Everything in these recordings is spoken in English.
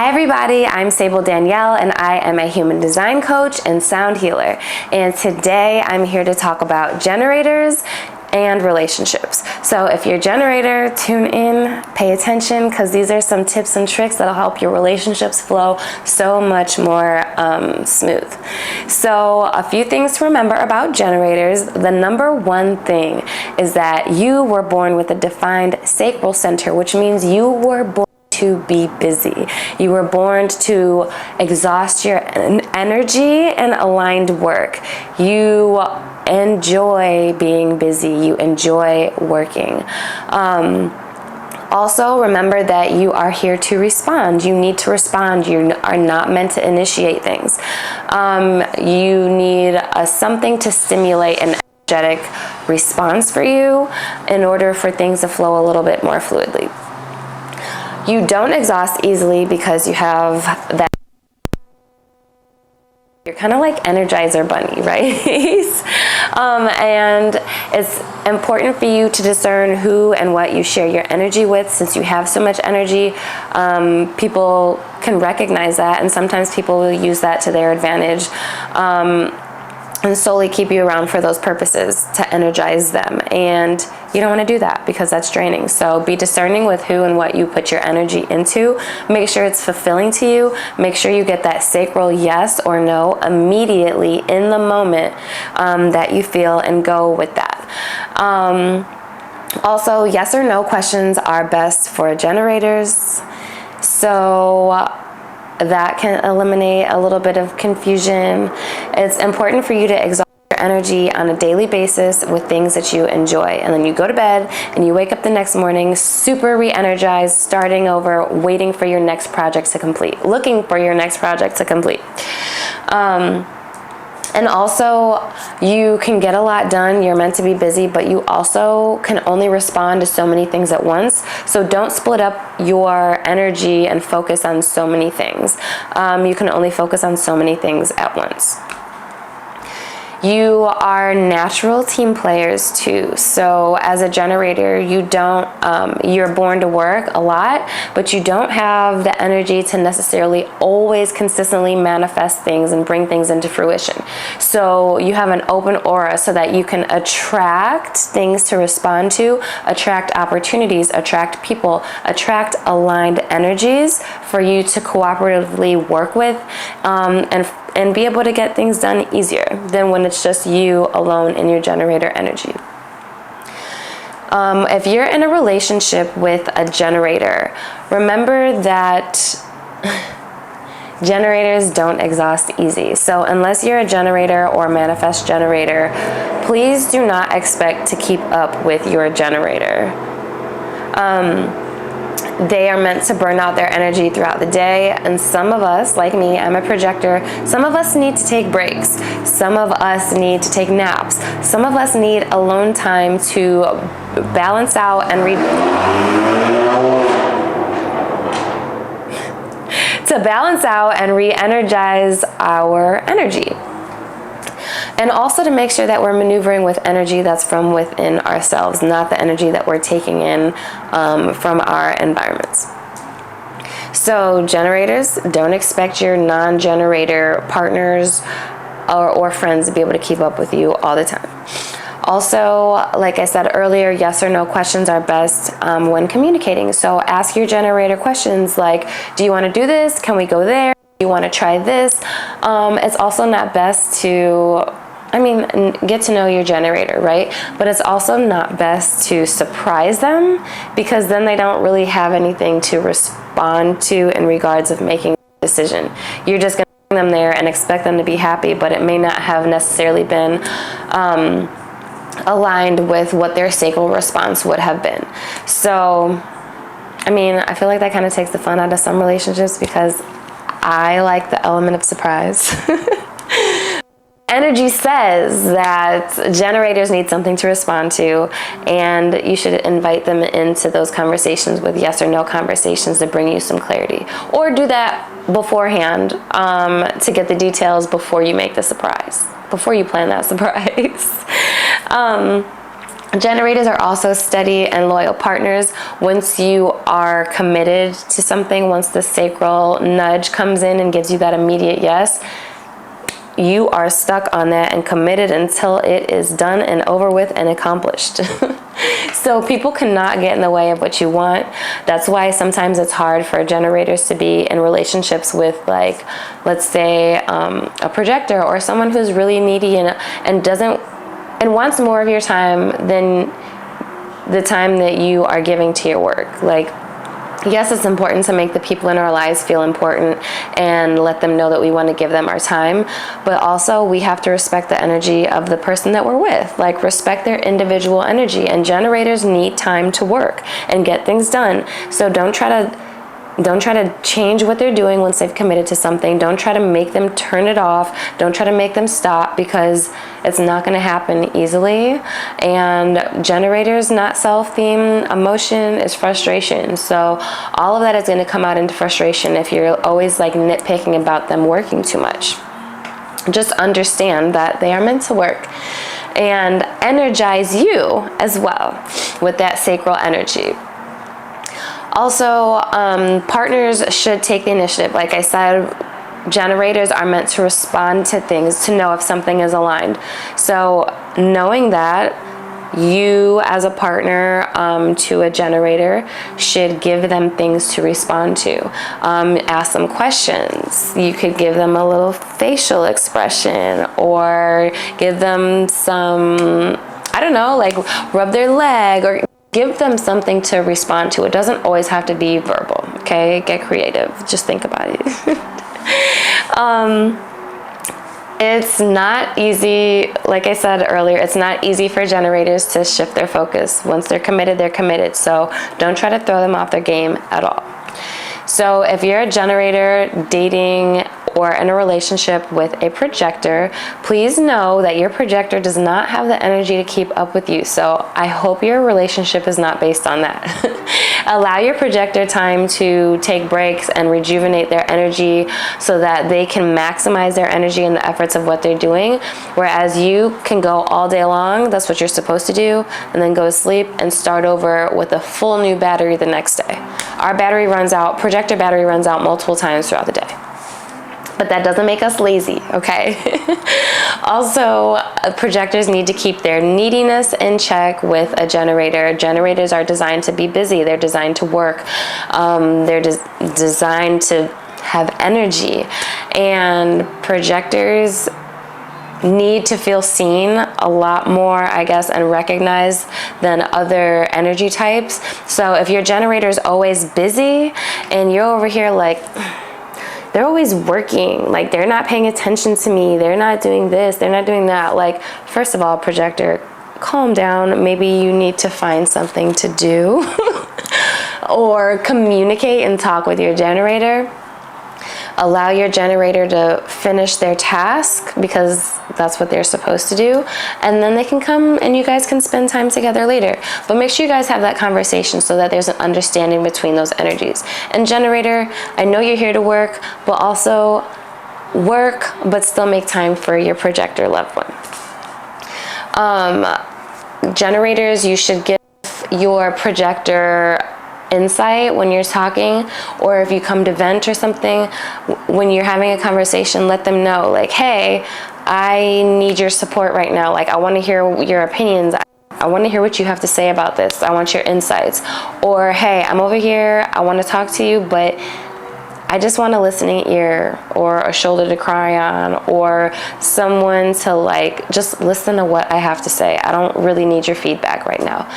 everybody, I'm Sable Danielle and I am a human design coach and sound healer. And today I'm here to talk about generators and relationships. So if you're a generator, tune in, pay attention, because these are some tips and tricks that'll help your relationships flow so much more smooth. So a few things to remember about generators. The number one thing is that you were born with a defined sacral center, which means you were born to be busy. You were born to exhaust your energy and aligned work. You enjoy being busy. You enjoy working. Also, remember that you are here to respond. You need to respond. You are not meant to initiate things. You need something to stimulate an energetic response for you in order for things to flow a little bit more fluidly. You don't exhaust easily because you have that. You're kind of like Energizer Bunny, right? And it's important for you to discern who and what you share your energy with. Since you have so much energy, people can recognize that, and sometimes people will use that to their advantage and solely keep you around for those purposes to energize them. And you don't want to do that because that's draining. So be discerning with who and what you put your energy into. Make sure it's fulfilling to you. Make sure you get that sacral yes or no immediately in the moment that you feel, and go with that. Also, yes or no questions are best for generators. So that can eliminate a little bit of confusion. It's important for you to exhaust your energy on a daily basis with things that you enjoy. And then you go to bed and you wake up the next morning super re-energized, starting over, waiting for your next project to complete, looking for your next project to complete. And also, you can get a lot done. You're meant to be busy, but you also can only respond to so many things at once. So don't split up your energy and focus on so many things. You can only focus on so many things at once. You are natural team players too. So as a generator, you're born to work a lot, but you don't have the energy to necessarily always consistently manifest things and bring things into fruition. So you have an open aura so that you can attract things to respond to, attract opportunities, attract people, attract aligned energies for you to cooperatively work with, and be able to get things done easier than when it's just you alone in your generator energy. If you're in a relationship with a generator, remember that generators don't exhaust easy. So unless you're a generator or manifest generator, please do not expect to keep up with your generator. They are meant to burn out their energy throughout the day, and some of us, like me, I'm a projector, some of us need to take breaks, some of us need to take naps, some of us need alone time to balance out and re-energize our energy. And also to make sure that we're maneuvering with energy that's from within ourselves, not the energy that we're taking in from our environments. So generators, don't expect your non-generator partners or friends to be able to keep up with you all the time. Also, like I said earlier, yes or no questions are best when communicating. So ask your generator questions like, do you want to do this? Can we go there? Do you want to try this? It's also not best to get to know your generator, right? But it's also not best to surprise them, because then they don't really have anything to respond to in regards of making a decision. You're just going to bring them there and expect them to be happy, but it may not have necessarily been aligned with what their sacral response would have been. So, I feel like that kind of takes the fun out of some relationships, because I like the element of surprise. Energy says that generators need something to respond to, and you should invite them into those conversations with yes or no conversations to bring you some clarity. Or do that beforehand to get the details before you make the surprise, before you plan that surprise. Generators are also steady and loyal partners. Once you are committed to something, once the sacral nudge comes in and gives you that immediate yes, you are stuck on that and committed until it is done and over with and accomplished. So people cannot get in the way of what you want. That's why sometimes it's hard for generators to be in relationships with, like, let's say a projector or someone who's really needy and doesn't and wants more of your time than the time that you are giving to your work. Like, yes, it's important to make the people in our lives feel important and let them know that we want to give them our time, but also we have to respect the energy of the person that we're with. Like, respect their individual energy, and generators need time to work and get things done. So don't try to change what they're doing once they've committed to something. Don't try to make them turn it off. Don't try to make them stop, because it's not going to happen easily. And generators, not self-theme, emotion is frustration. So all of that is going to come out into frustration if you're always like nitpicking about them working too much. Just understand that they are meant to work and energize you as well with that sacral energy. Also, partners should take the initiative. Like I said, generators are meant to respond to things, to know if something is aligned. So knowing that, you as a partner to a generator should give them things to respond to. Ask them questions. You could give them a little facial expression, or give them some, I don't know, like rub their leg, or give them something to respond to. It doesn't always have to be verbal, okay? Get creative. Just think about it. It's not easy, like I said earlier, it's not easy for generators to shift their focus. Once they're committed, they're committed. So don't try to throw them off their game at all. So if you're a generator dating or in a relationship with a projector, please know that your projector does not have the energy to keep up with you. So I hope your relationship is not based on that. Allow your projector time to take breaks and rejuvenate their energy so that they can maximize their energy and the efforts of what they're doing. Whereas you can go all day long, that's what you're supposed to do, and then go to sleep and start over with a full new battery the next day. Our battery runs out, projector battery runs out multiple times throughout the day. But that doesn't make us lazy, okay? Also, projectors need to keep their neediness in check with a generator. Generators are designed to be busy. They're designed to work. They're designed to have energy. And projectors need to feel seen a lot more, I guess, and recognized than other energy types. So if your generator is always busy and you're over here like, they're always working, like they're not paying attention to me, they're not doing this, they're not doing that. Like, first of all, projector, calm down. Maybe you need to find something to do or communicate and talk with your generator. Allow your generator to finish their task, because that's what they're supposed to do, and then they can come and you guys can spend time together later. But make sure you guys have that conversation so that there's an understanding between those energies. And generator, I know you're here to work, but also work, but still make time for your projector loved one. Generators, you should give your projector insight when you're talking, or if you come to vent or something, when you're having a conversation, let them know, like, hey, I need your support right now. Like, I want to hear your opinions. I want to hear what you have to say about this. I want your insights. Or, hey, I'm over here, I want to talk to you, but I just want a listening ear, or a shoulder to cry on, or someone to like just listen to what I have to say. I don't really need your feedback right now.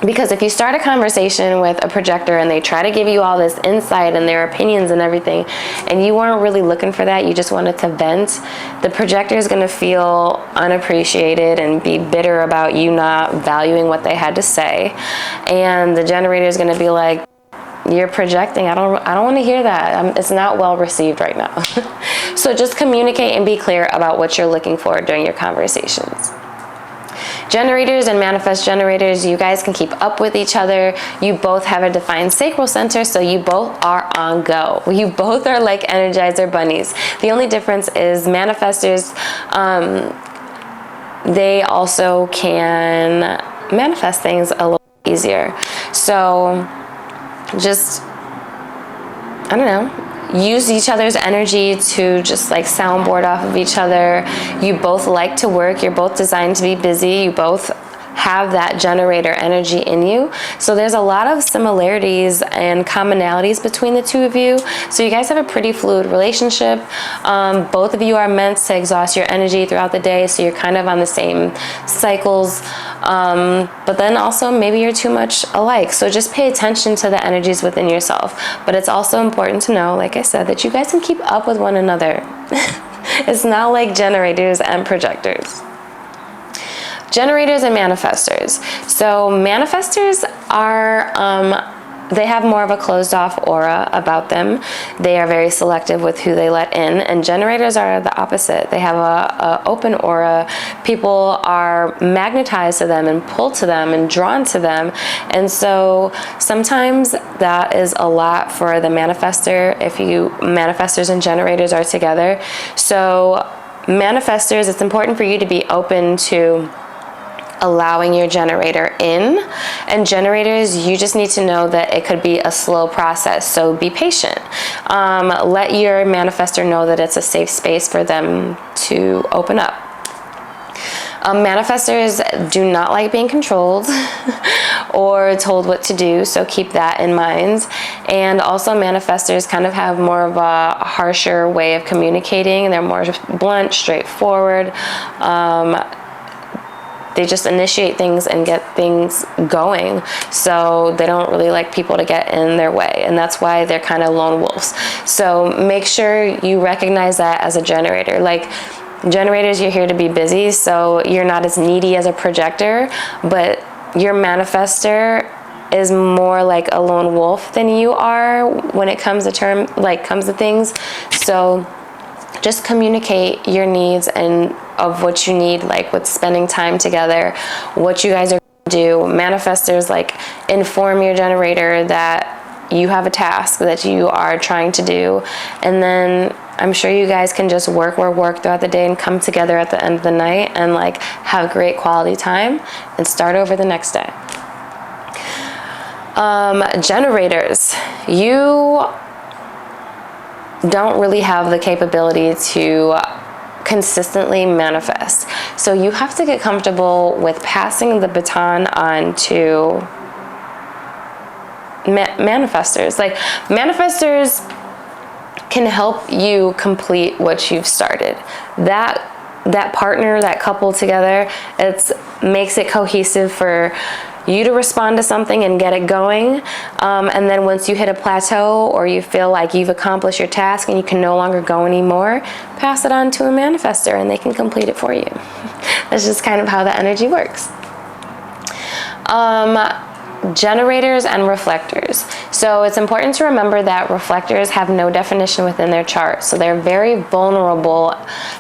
Because if you start a conversation with a projector and they try to give you all this insight and their opinions and everything, and you weren't really looking for that, you just wanted to vent, the projector is going to feel unappreciated and be bitter about you not valuing what they had to say. And the generator is going to be like, you're projecting. I don't want to hear that. It's not well received right now. So just communicate and be clear about what you're looking for during your conversations. Generators and manifest generators, you guys can keep up with each other. You both have a defined sacral center, so you both are on go. You both are like Energizer bunnies. The only difference is manifestors they also can manifest things a little easier. So just, I don't know, use each other's energy to just like soundboard off of each other. You both like to work. You're both designed to be busy. You both have that generator energy in you. So there's a lot of similarities and commonalities between the two of you. So you guys have a pretty fluid relationship. Both of you are meant to exhaust your energy throughout the day. So you're kind of on the same cycles. But then also maybe you're too much alike. So just pay attention to the energies within yourself. But it's also important to know, like I said, that you guys can keep up with one another. It's not like generators and projectors. Generators and manifestors. So manifestors are, they have more of a closed off aura about them. They are very selective with who they let in, and generators are the opposite. They have a open aura. People are magnetized to them and pulled to them and drawn to them. And so sometimes that is a lot for the manifestor if manifestors and generators are together. So manifestors, it's important for you to be open to allowing your generator in, and generators, you just need to know that it could be a slow process, so be patient. Let your manifestor know that it's a safe space for them to open up. Manifestors do not like being controlled or told what to do, so keep that in mind. And also manifestors kind of have more of a harsher way of communicating. They're more blunt, straightforward. They just initiate things and get things going. So they don't really like people to get in their way. And that's why they're kind of lone wolves. So make sure you recognize that as a generator. Like generators, you're here to be busy. So you're not as needy as a projector, but your manifestor is more like a lone wolf than you are when it comes to things. So just communicate your needs and of what you need, like with spending time together, what you guys are going to do. Manifestors, like, inform your generator that you have a task that you are trying to do, and then I'm sure you guys can just work throughout the day and come together at the end of the night and like have great quality time and start over the next day. Generators, you don't really have the capability to consistently manifest. So you have to get comfortable with passing the baton on to manifestors. Like manifestors can help you complete what you've started. That partner, that couple together, it makes it cohesive for you to respond to something and get it going. And then once you hit a plateau or you feel like you've accomplished your task and you can no longer go anymore, pass it on to a manifestor and they can complete it for you. That's just kind of how the energy works. Generators and reflectors. So it's important to remember that reflectors have no definition within their chart. So they're very vulnerable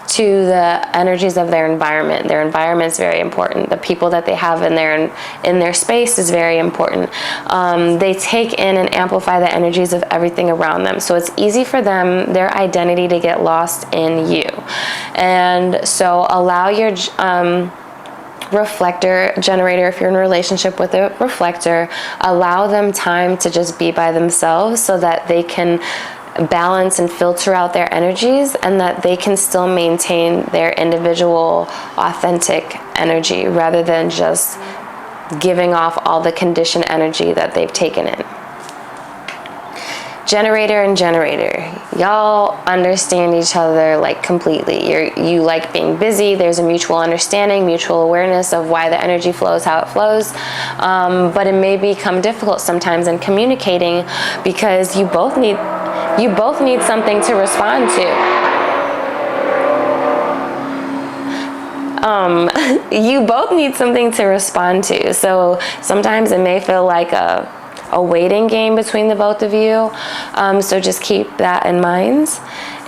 to the energies of their environment. Their environment is very important. The people that they have in their space is very important. They take in and amplify the energies of everything around them. So it's easy for them, their identity, to get lost in you. And so allow your reflector generator, if you're in a relationship with a reflector, allow them time to just be by themselves so that they can balance and filter out their energies and that they can still maintain their individual authentic energy rather than just giving off all the conditioned energy that they've taken in. Generator and generator, y'all understand each other like completely. You like being busy. There's a mutual understanding, mutual awareness of why the energy flows how it flows, but it may become difficult sometimes in communicating because you both need something to respond to. You both need something to respond to. So sometimes it may feel like a waiting game between the both of you. So just keep that in mind.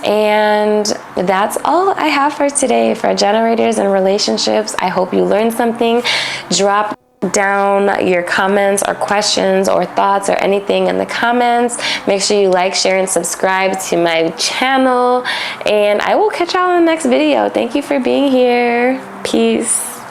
And that's all I have for today for generators and relationships. I hope you learned something. Drop down your comments or questions or thoughts or anything in the comments. Make sure you like, share, and subscribe to my channel. And I will catch y'all in the next video. Thank you for being here. Peace.